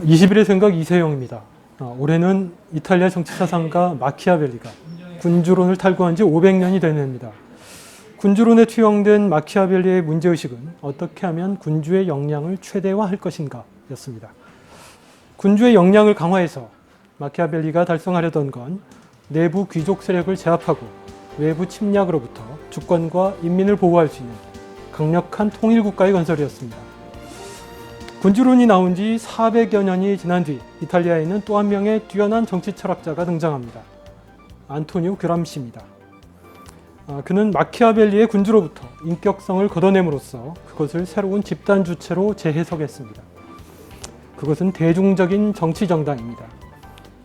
20일의 생각 이세영입니다. 올해는 이탈리아 정치사상가 마키아벨리가 군주론을 탈구한 지 500년이 된 해입니다. 군주론에 투영된 마키아벨리의 문제의식은 어떻게 하면 군주의 역량을 최대화할 것인가 였습니다. 군주의 역량을 강화해서 마키아벨리가 달성하려던 건 내부 귀족 세력을 제압하고 외부 침략으로부터 주권과 인민을 보호할 수 있는 강력한 통일국가의 건설이었습니다. 군주론이 나온 지 400여 년이 지난 뒤 이탈리아에는 또 한 명의 뛰어난 정치 철학자가 등장합니다. 안토니오 그람시입니다. 그는 마키아벨리의 군주로부터 인격성을 걷어냄으로써 그것을 새로운 집단 주체로 재해석했습니다. 그것은 대중적인 정치 정당입니다.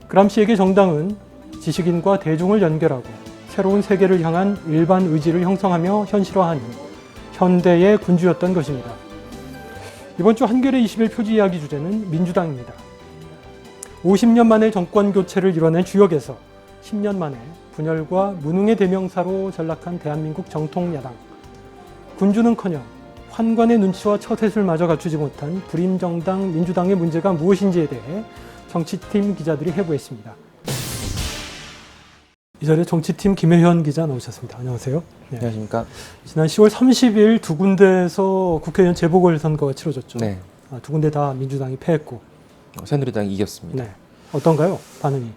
그람시에게 정당은 지식인과 대중을 연결하고 새로운 세계를 향한 일반 의지를 형성하며 현실화하는 현대의 군주였던 것입니다. 이번 주 한겨레 21 표지 이야기 주제는 민주당입니다. 50년 만에 정권 교체를 이뤄낸 주역에서 10년 만에 분열과 무능의 대명사로 전락한 대한민국 정통 야당. 군주는커녕 환관의 눈치와 처세술마저 갖추지 못한 불임정당 민주당의 문제가 무엇인지에 대해 정치팀 기자들이 해부했습니다. 이 자리에 정치팀 김혜현 기자 나오셨습니다. 안녕하세요. 네. 안녕하십니까. 지난 10월 30일 두 군데에서 국회의원 재보궐선거가 치러졌죠. 네. 두 군데 다 민주당이 패했고 새누리당이 이겼습니다. 네. 어떤가요? 반응이?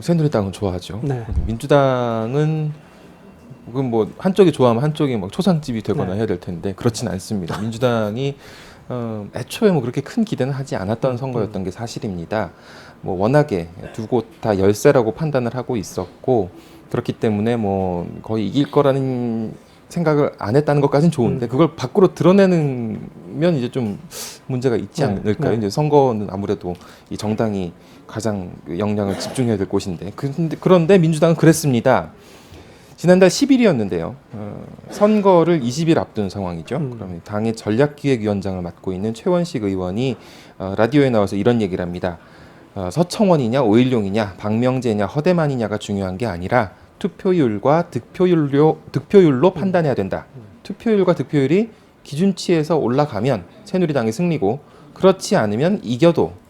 새누리당은 좋아하죠. 네. 민주당은 뭐 한쪽이 좋아하면 한쪽이 막 초상집이 되거나 해야 될 텐데 그렇진 않습니다. 민주당이 애초에 뭐 그렇게 큰 기대는 하지 않았던 선거였던 게 사실입니다. 뭐 워낙에 두 곳 다 열세라고 판단을 하고 있었고 그렇기 때문에 뭐 거의 이길 거라는 생각을 안 했다는 것까지는 좋은데 그걸 밖으로 드러내면 이제 좀 문제가 있지 않을까요? 이제 선거는 아무래도 이 정당이 가장 역량을 집중해야 될 곳인데 그런데 민주당은 그랬습니다. 지난달 10일이었는데요. 선거를 20일 앞둔 상황이죠. 그러면 당의 전략기획위원장을 맡고 있는 최원식 의원이 라디오에 나와서 이런 얘기를 합니다. 서청원이냐 5.16이냐 박명재냐 허대만이냐가 중요한 게 아니라 투표율과 득표율로 판단해야 된다. 투표율과 득표율이 기준치에서 올라가면 새누리당이 승리고 그렇지 않으면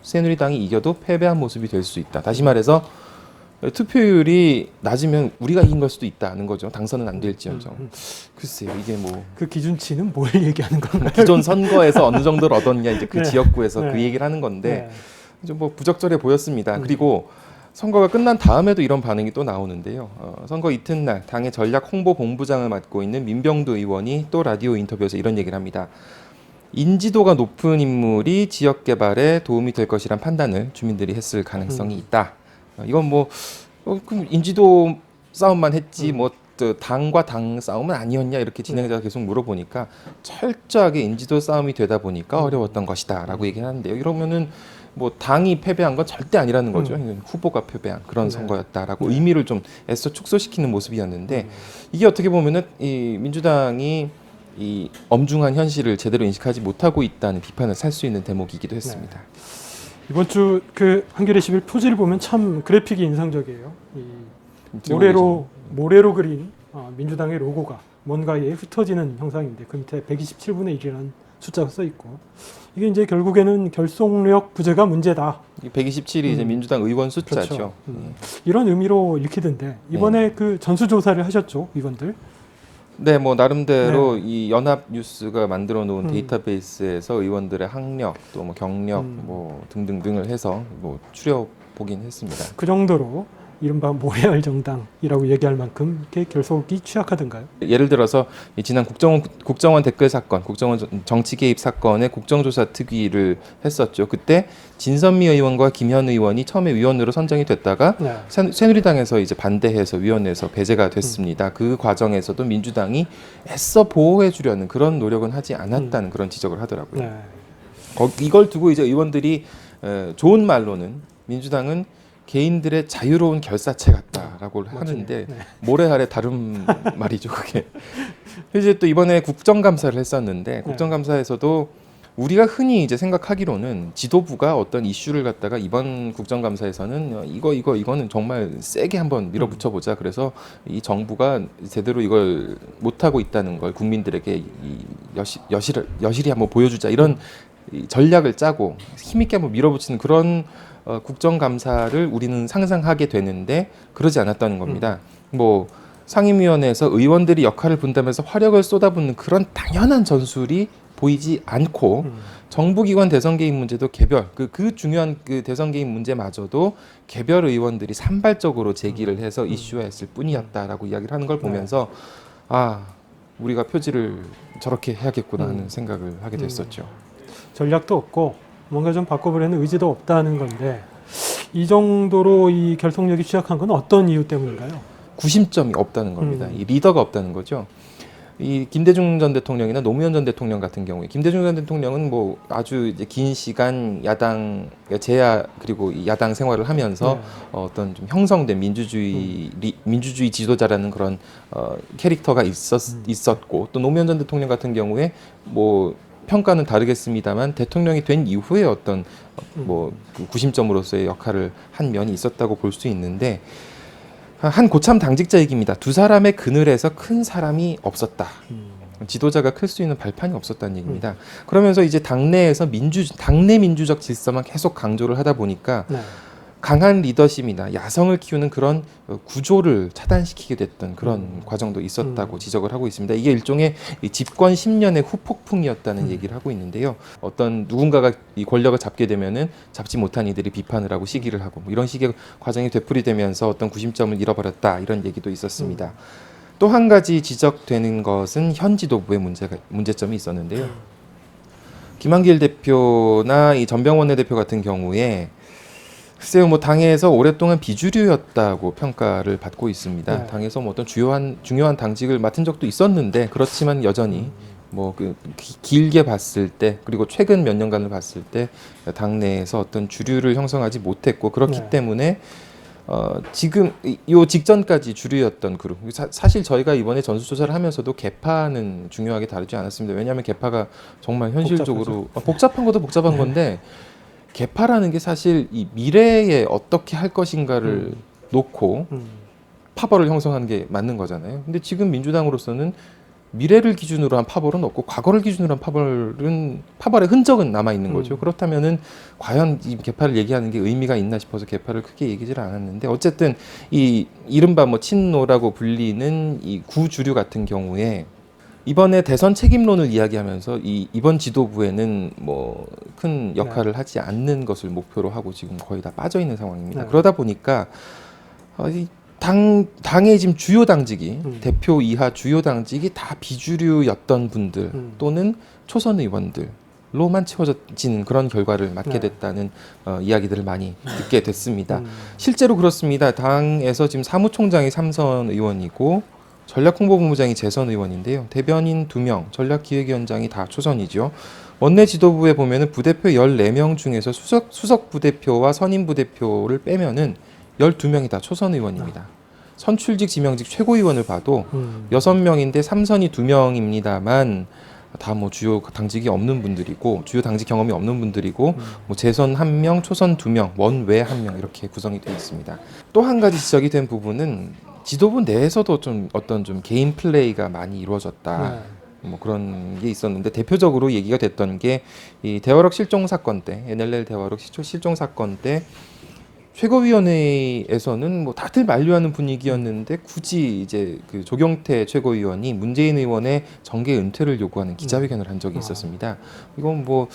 새누리당이 이겨도 패배한 모습이 될 수 있다. 다시 말해서 투표율이 낮으면 우리가 이긴 걸 수도 있다는 거죠. 당선은 안 될지언정. 글쎄요, 이게 뭐 그 기준치는 뭘 얘기하는 건가요? 기존 선거에서 어느 정도를 얻었냐 이제 그 네. 지역구에서 네. 그 얘기를 하는 건데 네. 좀 뭐 부적절해 보였습니다. 그리고 선거가 끝난 다음에도 이런 반응이 또 나오는데요. 선거 이튿날 당의 전략 홍보 본부장을 맡고 있는 민병두 의원이 또 라디오 인터뷰에서 이런 얘기를 합니다. 인지도가 높은 인물이 지역 개발에 도움이 될 것이란 판단을 주민들이 했을 가능성이 있다. 이건 뭐 그럼 인지도 싸움만 했지 뭐 당과 당 싸움은 아니었냐 이렇게 진행자가 계속 물어보니까 철저하게 인지도 싸움이 되다 보니까 어려웠던 것이다라고 얘기를 하는데요. 이러면은 뭐 당이 패배한 건 절대 아니라는 거죠. 후보가 패배한 그런 선거였다라고 의미를 좀 애써 축소시키는 모습이었는데 이게 어떻게 보면은 이 민주당이 이 엄중한 현실을 제대로 인식하지 못하고 있다는 비판을 살 수 있는 대목이기도 했습니다. 이번 주 그 한겨레 21 표지를 보면 참 그래픽이 인상적이에요. 이 모래로 그린 민주당의 로고가 뭔가에 흩어지는 형상인데 그 밑에 127분의 1이라는 숫자가 써 있고 이게 이제 결국에는 결속력 부재가 문제다. 127이 이제 민주당 의원 숫자죠. 그렇죠. 이런 의미로 읽히던데 이번에 그 전수조사를 하셨죠, 의원들? 네, 뭐 나름대로 이 연합뉴스가 만들어 놓은 데이터베이스에서 의원들의 학력, 또 뭐 경력, 뭐 등등등을 해서 뭐 추려 보긴 했습니다. 그 정도로 이른바 모래알 정당이라고 얘기할 만큼 이렇게 결속이 취약하던가요? 예를 들어서 지난 국정원 댓글 사건, 국정원 정치 개입 사건의 국정조사 특위를 했었죠. 그때 진선미 의원과 김현 의원이 처음에 위원으로 선정이 됐다가 새누리당에서 이제 반대해서 위원회에서 배제가 됐습니다. 그 과정에서도 민주당이 애써 보호해 주려는 그런 노력은 하지 않았다는 그런 지적을 하더라고요. 이걸 두고 이제 의원들이 좋은 말로는 민주당은 개인들의 자유로운 결사체 같다라고 하는데 모래알의 다른 말이죠, 그게. 이제 또 이번에 국정감사를 했었는데 국정감사에서도 우리가 흔히 이제 생각하기로는 지도부가 어떤 이슈를 갖다가 이번 국정감사에서는 이거는 정말 세게 한번 밀어붙여 보자. 그래서 이 정부가 제대로 이걸 못 하고 있다는 걸 국민들에게 여실히 한번 보여주자 이런 이 전략을 짜고 힘있게 한번 밀어붙이는 그런 국정감사를 우리는 상상하게 되는데 그러지 않았다는 겁니다. 뭐 상임위원회에서 의원들이 역할을 분담해서 화력을 쏟아붓는 그런 당연한 전술이 보이지 않고 정부기관 대선 개입 문제도 개별 그 중요한 그 대선 개입 문제마저도 개별 의원들이 산발적으로 제기를 해서 이슈화했을 뿐이었다라고 이야기를 하는 걸 보면서 아 우리가 표지를 저렇게 해야겠구나 하는 생각을 하게 됐었죠. 전략도 없고 뭔가 좀 바꿔보려는 의지도 없다는 건데 이 정도로 이 결속력이 취약한 건 어떤 이유 때문인가요? 구심점이 없다는 겁니다. 이 리더가 없다는 거죠. 이 김대중 전 대통령이나 노무현 전 대통령 같은 경우에 김대중 전 대통령은 뭐 아주 이제 긴 시간 야당 제야 그리고 이 야당 생활을 하면서 어떤 좀 형성된 민주주의 지도자라는 그런 캐릭터가 있었고 또 노무현 전 대통령 같은 경우에 뭐 평가는 다르겠습니다만 대통령이 된 이후에 어떤 뭐 구심점으로서의 역할을 한 면이 있었다고 볼 수 있는데. 한 고참 당직자 얘기입니다. 두 사람의 그늘에서 큰 사람이 없었다. 지도자가 클 수 있는 발판이 없었다는 얘기입니다. 그러면서 이제 당내에서 당내 민주적 질서만 계속 강조를 하다 보니까 강한 리더십이나 야성을 키우는 그런 구조를 차단시키게 됐던 그런 과정도 있었다고 지적을 하고 있습니다. 이게 일종의 집권 10년의 후폭풍이었다는 얘기를 하고 있는데요. 어떤 누군가가 이 권력을 잡게 되면은 잡지 못한 이들이 비판을 하고 시기를 하고 뭐 이런 식의 과정이 되풀이되면서 어떤 구심점을 잃어버렸다 이런 얘기도 있었습니다. 또 한 가지 지적되는 것은 현 지도부의 문제점이 있었는데요. 김한길 대표나 이 전병원 대표 같은 경우에 글쎄요, 뭐 당에서 오랫동안 비주류였다고 평가를 받고 있습니다. 당에서 뭐 어떤 중요한 당직을 맡은 적도 있었는데 그렇지만 여전히 뭐 그 길게 봤을 때 그리고 최근 몇 년간을 봤을 때 당내에서 어떤 주류를 형성하지 못했고 그렇기 때문에 지금 요 직전까지 주류였던 그룹 사실 저희가 이번에 전수조사를 하면서도 개파는 중요하게 다루지 않았습니다. 왜냐하면 개파가 정말 현실적으로 복잡한 것도 복잡한 건데 개파라는 게 사실 이 미래에 어떻게 할 것인가를 놓고 파벌을 형성하는 게 맞는 거잖아요. 근데 지금 민주당으로서는 미래를 기준으로 한 파벌은 없고 과거를 기준으로 한 파벌의 흔적은 남아 있는 거죠. 그렇다면은 과연 이 개파를 얘기하는 게 의미가 있나 싶어서 개파를 크게 얘기질 않았는데 어쨌든 이 이른바 뭐 친노라고 불리는 이 구주류 같은 경우에 이번에 대선 책임론을 이야기하면서 이번 지도부에는 뭐 큰 역할을 하지 않는 것을 목표로 하고 지금 거의 다 빠져 있는 상황입니다. 그러다 보니까 당의 지금 주요 당직이 대표 이하 주요 당직이 다 비주류였던 분들 또는 초선 의원들로만 채워지는 그런 결과를 맞게 됐다는 이야기들을 많이 듣게 됐습니다. 실제로 그렇습니다. 당에서 지금 사무총장이 삼선 의원이고 전략홍보본부장이 재선 의원인데요. 대변인 2명, 전략기획위원장이 다 초선이죠. 원내 지도부에 보면은 부대표 14명 중에서 수석 부대표와 선임 부대표를 빼면은 12명이 다 초선 의원입니다. 선출직, 지명직 최고위원을 봐도 6명인데 3선이 2명입니다만 다 뭐 주요 당직이 없는 분들이고 주요 당직 경험이 없는 분들이고 뭐 재선 1명, 초선 2명, 원외 1명 이렇게 구성이 되어 있습니다. 또 한 가지 지적이 된 부분은 지도부 내에서도 좀 어떤 좀 개인 플레이가 많이 이루어졌다. 뭐 그런 게 있었는데 대표적으로 얘기가 됐던 게 이 대화록 실종 사건 때 NLL 대화록 실종 사건 때 최고위원회에서는 뭐 다들 만류하는 분위기였는데 굳이 이제 그 조경태 최고위원이 문재인 의원의 정계 은퇴를 요구하는 기자회견을 한 적이 있었습니다. 이건 뭐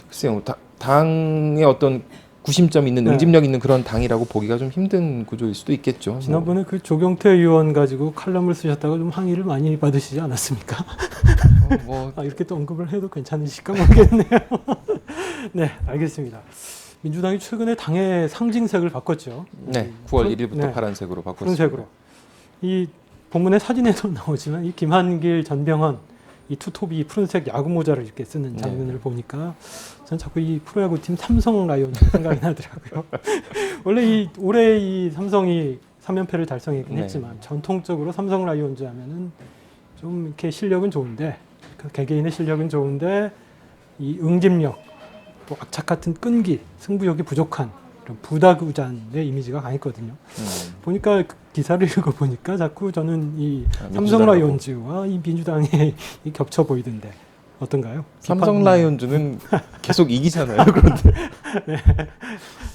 글쎄요 당의 어떤 구심점 있는 응집력 있는 그런 당이라고 보기가 좀 힘든 구조일 수도 있겠죠. 지난번에 그 조경태 의원 가지고 칼럼을 쓰셨다가 좀 항의를 많이 받으시지 않았습니까? 이렇게 또 언급을 해도 괜찮으실까 모르겠네요. 네, 알겠습니다. 민주당이 최근에 당의 상징색을 바꿨죠. 네, 9월 1일부터 파란색으로 바꿨습니다. 푸른색으로. 이 본문의 사진에도 나오지만 이 김한길, 전병헌 이 투톱이 푸른색 야구 모자를 이렇게 쓰는 장면을 보니까 전 자꾸 이 프로야구팀 삼성 라이온즈 생각이 나더라고요. 원래 올해 이 삼성이 3연패를 달성했긴 했지만 전통적으로 삼성 라이온즈 하면은 좀 이렇게 실력은 좋은데 개개인의 실력은 좋은데 이 응집력 또 악착 같은 끈기, 승부욕이 부족한 이런 부다구잔의 이미지가 강했거든요. 보니까 그 기사를 읽어보니까 자꾸 저는 이 삼성 라이온즈와 이 민주당이 겹쳐 보이던데 어떤가요? 삼성 라이온즈는 계속 이기잖아요. 그런데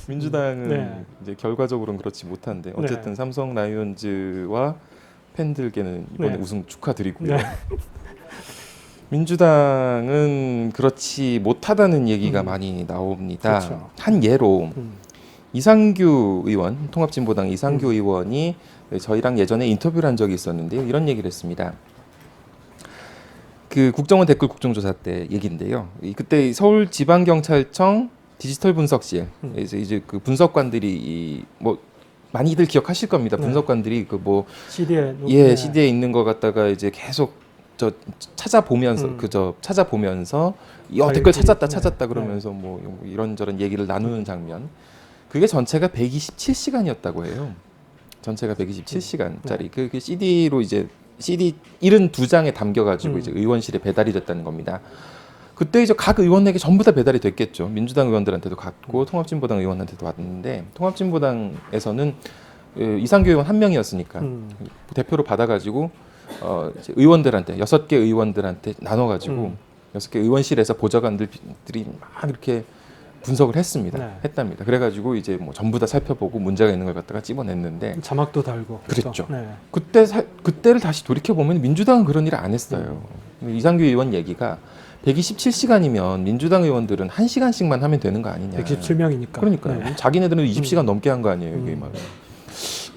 민주당은 네. 이제 결과적으로는 그렇지 못한데 어쨌든 삼성 라이온즈와 팬들께는 이번에 네. 우승 축하드리고요. 네. 민주당은 그렇지 못하다는 얘기가 많이 나옵니다. 그렇죠. 한 예로 음. 이상규 의원, 통합진보당 이상규 의원이 저희랑 예전에 인터뷰를 한 적이 있었는데요. 이런 얘기를 했습니다. 그 국정원 댓글 국정조사 때 얘기인데요. 그때 서울지방경찰청 디지털 분석실 이제 그 분석관들이 뭐 많이들 기억하실 겁니다. 네. 분석관들이 그 뭐 CD에 예, CD에 있는 거 갖다가 이제 계속 저 찾아보면서 찾아보면서 댓글 찾았다 그러면서 뭐 이런저런 얘기를 나누는 장면. 그게 전체가 127시간이었다고 해요. 전체가 127시간짜리. 그 CD로 이제 CD 72장에 담겨가지고 이제 의원실에 배달이 됐다는 겁니다. 그때 이제 각 의원에게 전부 다 배달이 됐겠죠. 민주당 의원들한테도 갔고 통합진보당 의원한테도 왔는데 통합진보당에서는 이상규 의원 한 명이었으니까 대표로 받아가지고 이제 의원들한테 6개 의원들한테 나눠가지고 6개 의원실에서 보좌관들이 막 이렇게 분석을 했답니다. 그래가지고 이제 뭐 전부 다 살펴보고 문제가 있는 걸 갖다가 찝어냈는데 자막도 달고 그랬죠. 네. 그때를 다시 돌이켜 보면 민주당은 그런 일을 안 했어요. 이상규 의원 얘기가 127시간이면 민주당 의원들은 1시간씩만 하면 되는 거 아니냐. 117명이니까. 그러니까요. 네. 자기네들은 20시간 넘게 한 거 아니에요. 이게 막.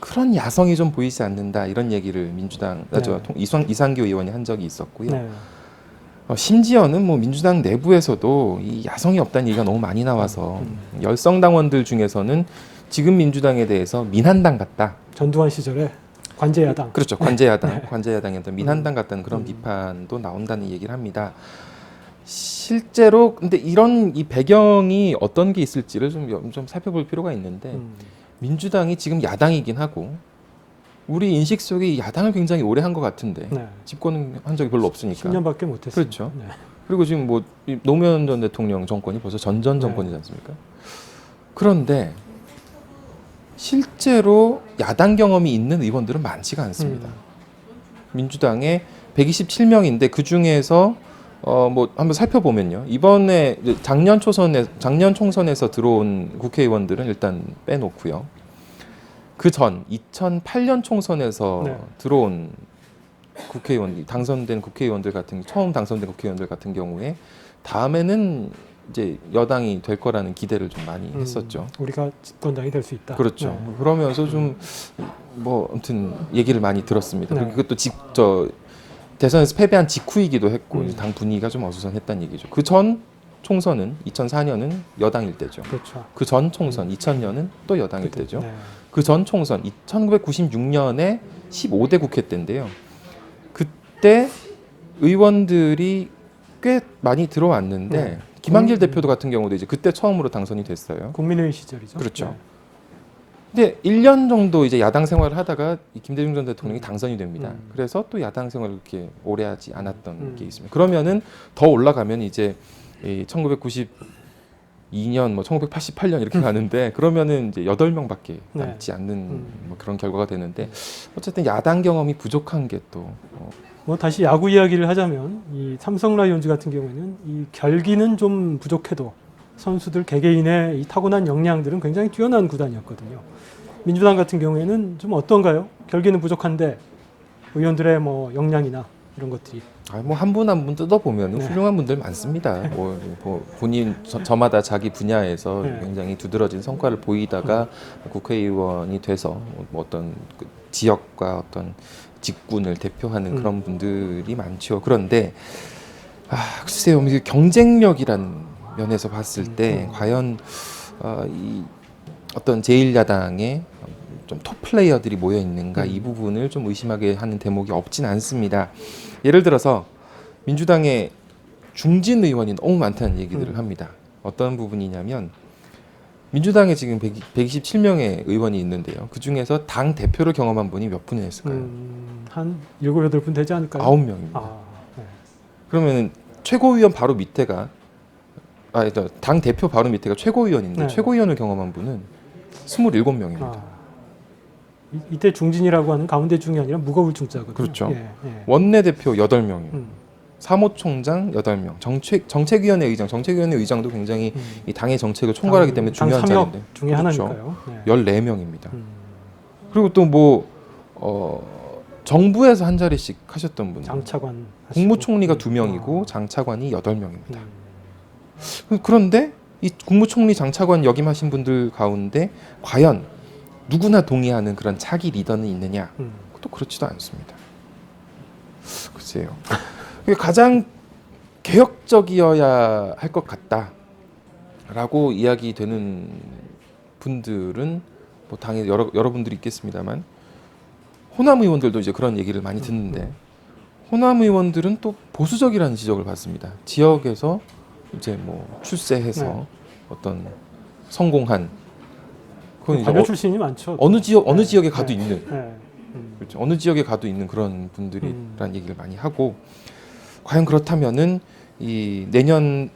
그런 야성이 좀 보이지 않는다. 이런 얘기를 이상규 의원이 한 적이 있었고요. 네. 심지어는 뭐 민주당 내부에서도 이 야성이 없다는 얘기가 너무 많이 나와서 열성당원들 중에서는 지금 민주당에 대해서 민한당 같다. 전두환 시절에 관제야당. 그렇죠. 관제야당. 관제야당이었던 민한당 같다는 그런 비판도 나온다는 얘기를 합니다. 실제로 근데 이런 이 배경이 어떤 게 있을지를 좀 살펴볼 필요가 있는데 민주당이 지금 야당이긴 하고 우리 인식 속에 야당을 굉장히 오래 한 것 같은데 집권은 한 적이 별로 없으니까 10년밖에 못했어요. 그렇죠. 그리고 지금 뭐 노무현 전 대통령 정권이 벌써 전전 정권이지 않습니까? 그런데 실제로 야당 경험이 있는 의원들은 많지가 않습니다. 민주당에 127명인데 그 중에서 뭐 한번 살펴보면요. 이번에 작년 총선에서 들어온 국회의원들은 일단 빼놓고요. 그 전 2008년 총선에서 들어온 국회의원 당선된 국회의원들 처음 당선된 국회의원들 같은 경우에 다음에는 이제 여당이 될 거라는 기대를 좀 많이 했었죠. 우리가 집권당이 될 수 있다. 그렇죠. 네. 그러면서 좀 뭐 아무튼 얘기를 많이 들었습니다. 그리고 그것도 대선에서 패배한 직후이기도 했고 당 분위기가 좀 어수선했다는 얘기죠. 그 전 총선은 2004년은 여당일 때죠. 그렇죠. 그 전 총선 2000년은 또 여당일 때죠. 네. 그 전 총선 1996년에 15대 국회 때인데요. 그때 의원들이 꽤 많이 들어왔는데 김한길 대표도 같은 경우도 이제 그때 처음으로 당선이 됐어요. 국민의힘 시절이죠. 그렇죠. 근데 1년 정도 이제 야당 생활을 하다가 김대중 전 대통령이 당선이 됩니다. 그래서 또 야당 생활을 그렇게 오래 하지 않았던 게 있습니다. 그러면은 더 올라가면 이제 1992년, 뭐 1988년 이렇게 가는데 그러면은 이제 8명밖에 남지 않는 뭐 그런 결과가 되는데 어쨌든 야당 경험이 부족한 게 또 뭐 다시 야구 이야기를 하자면 이 삼성 라이온즈 같은 경우에는 이 결기는 좀 부족해도 선수들 개개인의 이 타고난 역량들은 굉장히 뛰어난 구단이었거든요. 민주당 같은 경우에는 좀 어떤가요? 결기는 부족한데 의원들의 뭐 역량이나 이런 것들이 뭐 한 분 한 분 뜯어보면 훌륭한 분들 많습니다. 뭐 본인 저마다 자기 분야에서 굉장히 두드러진 성과를 보이다가 국회의원이 돼서 뭐 어떤 그 지역과 어떤 직군을 대표하는 그런 분들이 많죠. 그런데 글쎄요, 경쟁력이라는 면에서 봤을 때 과연 이 어떤 제1야당의 좀 톱 플레이어들이 모여 있는가 이 부분을 좀 의심하게 하는 대목이 없진 않습니다. 예를 들어서 민주당의 중진 의원이 너무 많다는 얘기들을 합니다. 어떤 부분이냐면 민주당에 지금 127명의 의원이 있는데요. 그 중에서 당 대표를 경험한 분이 몇 분이 있을까요? 한 7, 8분 되지 않을까요? 9명입니다. 그러면 최고위원 바로 밑에가 당 대표 바로 밑에가 최고위원인데 최고위원을 경험한 분은 27명입니다. 이때 중진이라고 하는 가운데 중이 아니라 무거울 중자거든요. 그렇죠. 원내대표 8명이에요. 사무총장 8명, 정책위원회 의장, 정책위원회 의장도 굉장히 이 당의 정책을 총괄하기 때문에 당 중요한 삼역 자리인데 중에 하나니까요. 네. 14명입니다. 그리고 또 뭐 정부에서 한 자리씩 하셨던 분, 장차관 하시고. 국무총리가 2명이고 장차관이 8명입니다. 그런데 이 국무총리 장차관 역임하신 분들 가운데 과연 누구나 동의하는 그런 차기 리더는 있느냐? 또 그렇지도 않습니다. 글쎄요. 가장 개혁적이어야 할 것 같다라고 이야기되는 분들은 뭐 당연히 여러분들이 있겠습니다만 호남 의원들도 이제 그런 얘기를 많이 듣는데 호남 의원들은 또 보수적이라는 지적을 받습니다. 지역에서 이제 뭐 출세해서 어떤 성공한 그건 이제 관료 출신이 많죠. 어느 지역에 가도 있는 네. 그렇죠. 어느 지역에 가도 있는 그런 분들이라는 얘기를 많이 하고 과연 그렇다면은 이 내년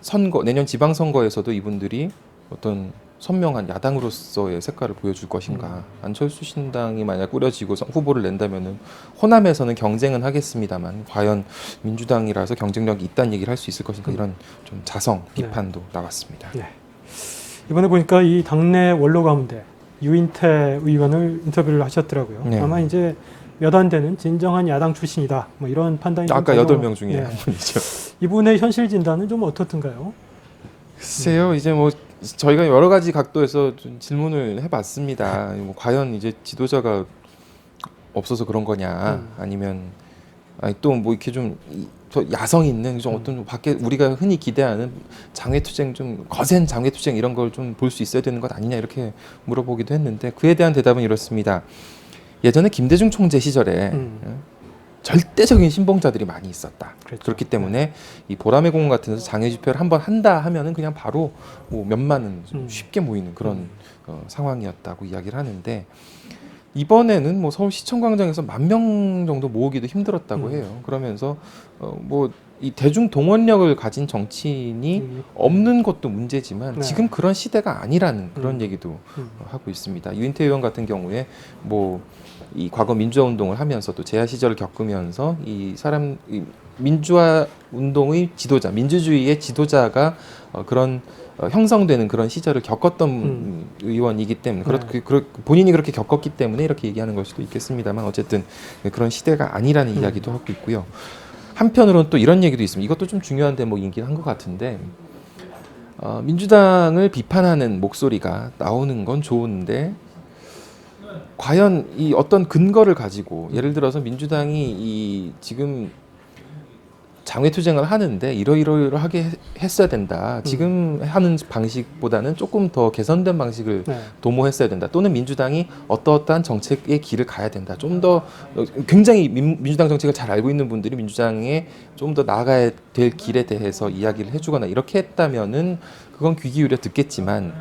지방선거에서도 이분들이 어떤 선명한 야당으로서의 색깔을 보여줄 것인가. 안철수 신당이 만약 꾸려지고 후보를 낸다면은 호남에서는 경쟁은 하겠습니다만 과연 민주당이라서 경쟁력이 있다는 얘기를 할 수 있을 것인가 이런 좀 자성 비판도 나왔습니다. 네. 이번에 보니까 이 당내 원로 가운데 유인태 의원을 인터뷰를 하셨더라고요. 네. 아마 이제 몇 안 되는 진정한 야당 출신이다. 뭐 이런 판단이 아까 좀 8명 중에 네. 한 분이죠. 이분의 현실 진단은 좀 어떻든가요? 글쎄요, 이제 뭐 저희가 여러 가지 각도에서 좀 질문을 해봤습니다. 뭐 과연 이제 지도자가 없어서 그런 거냐, 아니면 또 뭐 이렇게 좀 더 야성 있는 좀 어떤 밖에 우리가 흔히 기대하는 장외투쟁 좀 거센 장외투쟁 이런 걸 좀 볼 수 있어야 되는 것 아니냐 이렇게 물어보기도 했는데 그에 대한 대답은 이렇습니다. 예전에 김대중 총재 시절에 절대적인 신봉자들이 많이 있었다. 그렇죠. 그렇기 때문에 이 보람의 공원 같은 데서 장애 집회를 한번 한다 하면은 그냥 바로 뭐 몇만은 쉽게 모이는 그런 상황이었다고 이야기를 하는데 이번에는 뭐 서울시청 광장에서 10,000명 정도 모으기도 힘들었다고 해요. 그러면서 뭐 이 대중 동원력을 가진 정치인이 없는 것도 문제지만 네. 지금 그런 시대가 아니라는 그런 얘기도 하고 있습니다. 유인태 의원 같은 경우에 뭐 이 과거 민주화 운동을 하면서 또 재야 시절을 겪으면서 이 민주화 운동의 지도자, 민주주의의 지도자가 그런 형성되는 그런 시절을 겪었던 의원이기 때문에 본인이 그렇게 겪었기 때문에 이렇게 얘기하는 걸 수도 있겠습니다만 어쨌든 그런 시대가 아니라는 이야기도 하고 있고요. 한편으로는 또 이런 얘기도 있습니다. 이것도 좀 중요한 대목이긴 한 것 같은데 민주당을 비판하는 목소리가 나오는 건 좋은데 과연 이 어떤 근거를 가지고 예를 들어서 민주당이 이 지금 장외투쟁을 하는데 이러이러하게 했어야 된다. 지금 하는 방식보다는 조금 더 개선된 방식을 도모했어야 된다. 또는 민주당이 어떠어떠한 정책의 길을 가야 된다. 좀 더 굉장히 민주당 정책을 잘 알고 있는 분들이 민주당에 좀 더 나아가야 될 길에 대해서 이야기를 해주거나 이렇게 했다면은 그건 귀 기울여 듣겠지만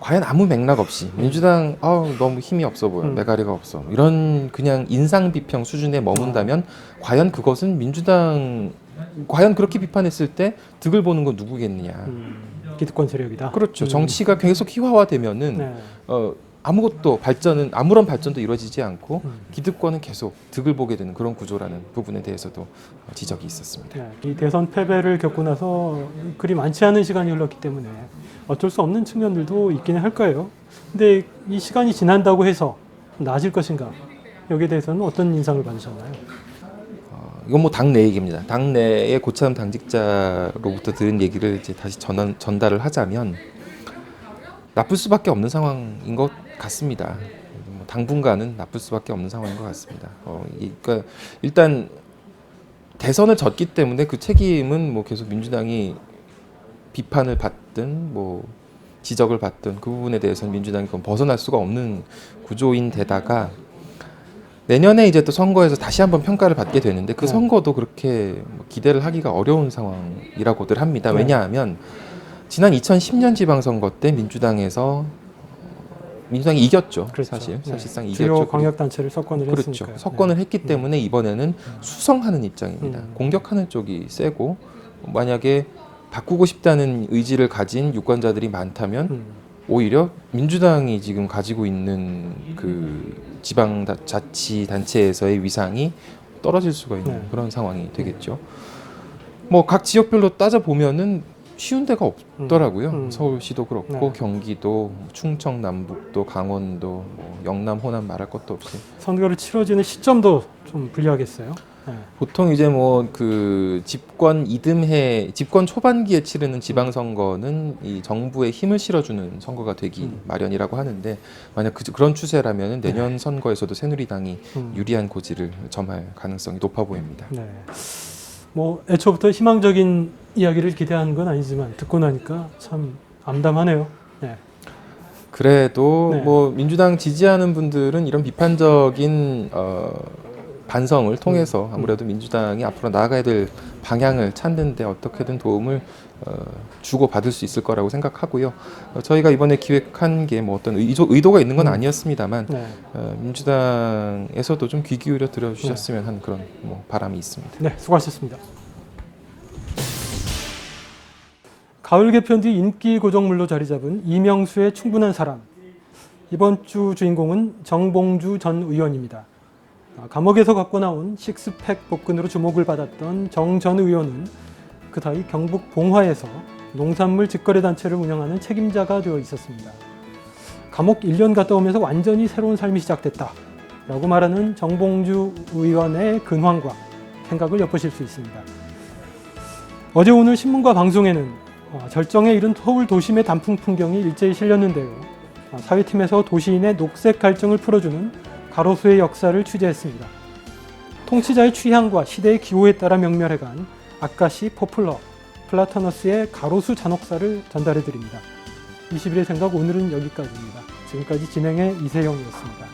과연 아무 맥락 없이 민주당 너무 힘이 없어 보여 메가리가 없어 이런 그냥 인상 비평 수준에 머문다면 과연 그것은 민주당 과연 그렇게 비판했을 때 득을 보는 건 누구겠느냐. 기득권 세력이다. 그렇죠. 정치가 계속 희화화되면은 아무런 발전도 이루어지지 않고 기득권은 계속 득을 보게 되는 그런 구조라는 부분에 대해서도 지적이 있었습니다. 이 대선 패배를 겪고 나서 그리 많지 않은 시간이 흘렀기 때문에 어쩔 수 없는 측면들도 있기는 할 거예요. 근데 이 시간이 지난다고 해서 나아질 것인가? 여기에 대해서는 어떤 인상을 받으셨나요? 이건 뭐 당내 얘기입니다. 당내의 고참 당직자로부터 들은 얘기를 이제 다시 전달을 하자면 나쁠 수밖에 없는 상황인 것 같습니다. 뭐 당분간은 나쁠 수밖에 없는 상황인 것 같습니다. 그러니까 일단 대선을 졌기 때문에 그 책임은 뭐 계속 민주당이 비판을 받든 뭐 지적을 받든 그 부분에 대해서는 민주당이 그건 벗어날 수가 없는 구조인데다가 내년에 이제 또 선거에서 다시 한번 평가를 받게 되는데 그 선거도 그렇게 기대를 하기가 어려운 상황이라고들 합니다. 왜냐하면 지난 2010년 지방선거 때 민주당이 이겼죠. 그렇죠. 사실상 이겼죠. 주요 광역단체를 석권을 그렇죠. 했으니까요. 석권을 했기 때문에 이번에는 수성하는 입장입니다. 공격하는 쪽이 세고 만약에 바꾸고 싶다는 의지를 가진 유권자들이 많다면 오히려 민주당이 지금 가지고 있는 그 지방자치단체에서의 위상이 떨어질 수가 있는 그런 상황이 되겠죠. 뭐 각 지역별로 따져 보면은 쉬운 데가 없더라고요. 음. 서울시도 그렇고 네. 경기도, 충청 남북도, 강원도, 뭐 영남, 호남 말할 것도 없이 선거를 치러지는 시점도 좀 불리하겠어요. 네. 보통 이제 뭐 그 집권 이듬해 집권 초반기에 치르는 지방선거는 이 정부에 힘을 실어주는 선거가 되기 마련이라고 하는데 만약 그런 추세라면 내년 선거에서도 새누리당이 유리한 고지를 점할 가능성이 높아 보입니다. 네. 뭐 애초부터 희망적인 이야기를 기대하는 건 아니지만 듣고 나니까 참 암담하네요. 네. 그래도 네. 뭐 민주당 지지하는 분들은 이런 비판적인 반성을 통해서 아무래도 민주당이 앞으로 나아가야 될 방향을 찾는데 어떻게든 도움을 주고 받을 수 있을 거라고 생각하고요. 저희가 이번에 기획한 게 뭐 어떤 의도가 있는 건 아니었습니다만 네. 민주당에서도 좀 귀 기울여 들어주셨으면 하는 그런 뭐 바람이 있습니다. 네, 수고하셨습니다. 가을 개편 뒤 인기 고정물로 자리 잡은 이명수의 충분한 사람. 이번 주 주인공은 정봉주 전 의원입니다. 감옥에서 갖고 나온 식스팩 복근으로 주목을 받았던 정 전 의원은 그다이 경북 봉화에서 농산물 직거래 단체를 운영하는 책임자가 되어 있었습니다. 감옥 1년 갔다 오면서 완전히 새로운 삶이 시작됐다 라고 말하는 정봉주 의원의 근황과 생각을 엿보실 수 있습니다. 어제 오늘 신문과 방송에는 절정에 이른 서울 도심의 단풍 풍경이 일제히 실렸는데요. 사회팀에서 도시인의 녹색 갈증을 풀어주는 가로수의 역사를 취재했습니다. 통치자의 취향과 시대의 기호에 따라 명멸해간 아까시 포플러, 플라타너스의 가로수 잔혹사를 전달해드립니다. 21의 생각 오늘은 여기까지입니다. 지금까지 진행의 이세영이었습니다.